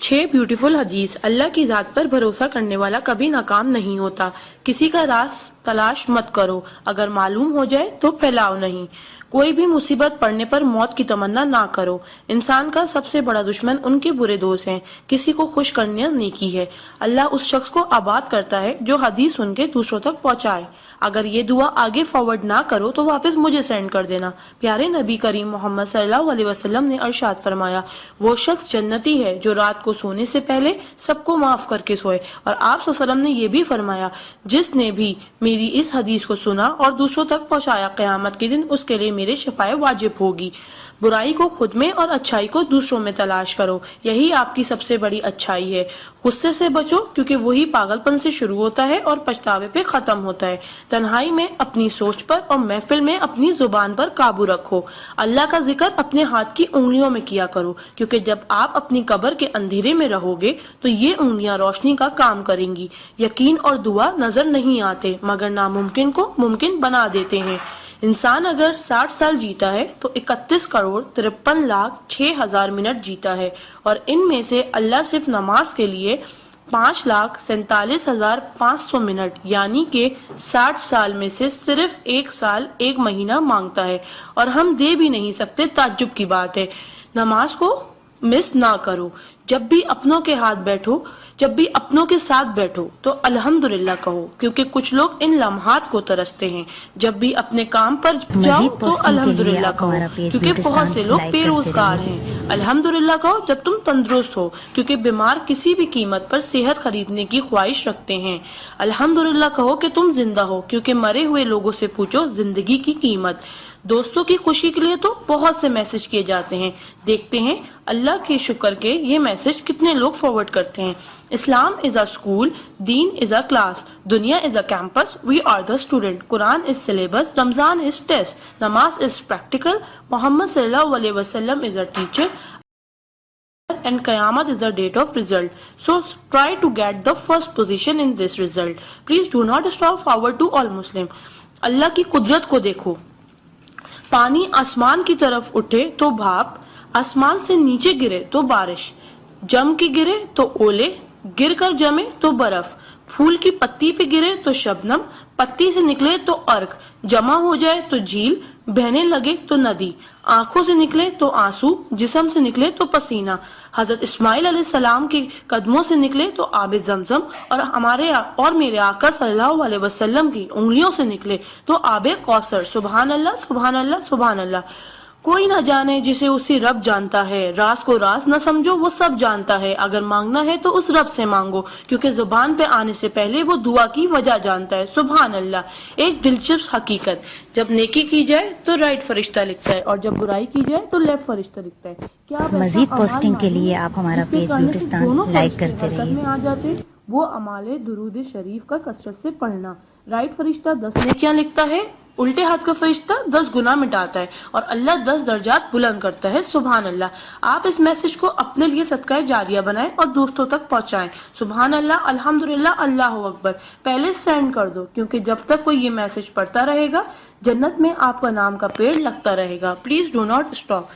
6 beautiful हदीस। अल्लाह की ज़ात पर भरोसा करने वाला कभी नाकाम नहीं होता। किसी का राज तलाश मत करो, अगर मालूम हो जाए तो फैलाओ नहीं। कोई भी मुसीबत पड़ने पर मौत की तमन्ना ना करो। इंसान का सबसे बड़ा दुश्मन उनके बुरे दोस्त हैं। किसी को खुश करना नेकी है। अल्लाह उस शख्स को आबाद करता है जो हदीस सुन के दूसरों तक पहुंचाए। अगर ये दुआ आगे फॉरवर्ड ना करो तो वापस मुझे सेंड कर देना। प्यारे नबी करीम मोहम्मद सल्लल्लाहु अलैहि वसल्लम ने इरशाद फरमाया, वो शख्स जन्नती है जो रात को सोने से पहले सबको माफ करके सोए। और आप सल्लल्लाहु अलैहि वसल्लम ने ये भी फरमाया, जिसने भी मेरी इस हदीस को सुना और दूसरों तक पहुंचाया, क़यामत के दिन उसके लिए मेरे शफाए वाजिब होगी। बुराई को खुद में और अच्छाई को दूसरों में तलाश करो, यही आपकी सबसे बड़ी अच्छाई है। गुस्से से बचो, क्योंकि वही पागलपन से शुरू होता है और पछतावे पे खत्म होता है। तन्हाई में अपनी सोच पर और महफिल में अपनी जुबान पर काबू रखो। अल्लाह का जिक्र अपने हाथ की उंगलियों में किया करो, क्योंकि जब आप अपनी कब्र के अंधेरे में रहोगे तो ये उंगलियां रोशनी का काम करेंगी। यकीन और दुआ नजर नहीं आते, मगर नामुमकिन को मुमकिन बना देते हैं। इंसान अगर 60 साल जीता है तो 31,53,06,000 मिनट जीता है, और इनमें से अल्लाह सिर्फ नमाज के लिए 5,47,500 मिनट यानी कि 60 साल में से सिर्फ 1 साल 1 महीना मांगता है, और हम दे भी नहीं सकते। ताज्जुब की बात है। नमाज को मिस ना करो। जब भी अपनों के साथ बैठो तो अल्हम्दुलिल्लाह कहो, क्योंकि कुछ लोग इन लम्हात को तरसते हैं। जब भी अपने काम पर जाओ तो अल्हम्दुलिल्लाह कहो, क्योंकि बहुत से लोग बेरोजगार हैं। अल्हम्दुलिल्लाह कहो जब तुम तंदुरुस्त हो, क्योंकि बीमार किसी भी कीमत पर सेहत खरीदने की ख्वाहिश रखते हैं। अल्हम्दुलिल्लाह कहो कि तुम जिंदा हो, क्योंकि मरे हुए लोगों से पूछो जिंदगी की कीमत। दोस्तों की खुशी के लिए तो बहुत से मैसेज किए जाते हैं। देखते हैं अल्लाह के शुक्र के ये मैसेज कितने लोग फॉरवर्ड करते हैं। Islam is a school, deen is a class, duniya is a campus, we are the student, Quran is syllabus, Ramzan is test, namaz is practical, Muhammad sallallahu alaihi wasallam is a teacher, and Qiyamah is the date of result. So try to get the first position in this result. Please do not stop forward to all Muslim. अल्लाह की कुदरत को देखो। पानी आसमान की तरफ उठे तो भाप, आसमान से नीचे गिरे तो बारिश, जम के गिरे तो ओले, गिर कर जमे तो बर्फ, फूल की पत्ती पे गिरे तो शबनम, पत्ती से निकले तो अर्क, जमा हो जाए तो झील, बहने लगे तो नदी, आंखों से निकले तो आंसू, जिस्म से निकले तो पसीना, हजरत इस्माइल अलैहिस्सलाम के कदमों से निकले तो आबे जमजम, और मेरे आका सल्लल्लाहु अलैहि वसल्लम की उंगलियों से निकले तो आबे कौसर। सुभान अल्लाह, सुभान अल्लाह, सुभान अल्लाह। कोई ना जाने जिसे उसी रब जानता है। राज को राज न समझो, वो सब जानता है। अगर मांगना है तो उस रब से मांगो, क्योंकि जुबान पे आने से पहले वो दुआ की वजह जानता है। सुभान अल्लाह। एक दिलचस्प हकीकत, जब नेकी की जाए तो राइट फरिश्ता लिखता है, और जब बुराई की जाए तो लेफ्ट फरिश्ता लिखता है। क्या मजीद पोस्टिंग के लिए आप हमारा पेज ब्यूटिस्तान लाइक करते रहिए। आ जाते वो अमाले दुरूद शरीफ का कसरत से पढ़ना। राइट फरिश्ता 10 नेकियां लिखता है, उल्टे हाथ का फरिश्ता 10 गुनाह मिटाता है, और अल्लाह 10 दर्जात बुलंद करता है। सुभान अल्लाह। आप इस मैसेज को अपने लिए सदका जारिया बनाएं और दोस्तों तक पहुंचाएं। सुभान अल्लाह, अल्हम्दुलिल्लाह, अल्लाह अकबर। पहले सेंड कर दो, क्योंकि जब तक कोई ये मैसेज पढ़ता रहेगा जन्नत में आपका नाम का पेड़ लगता रहेगा। Please do not stop.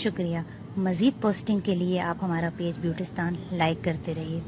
शुक्रिया। मजीद पोस्टिंग के लिए आप हमारा पेज ब्यूटिस्तान लाइक करते रहिए।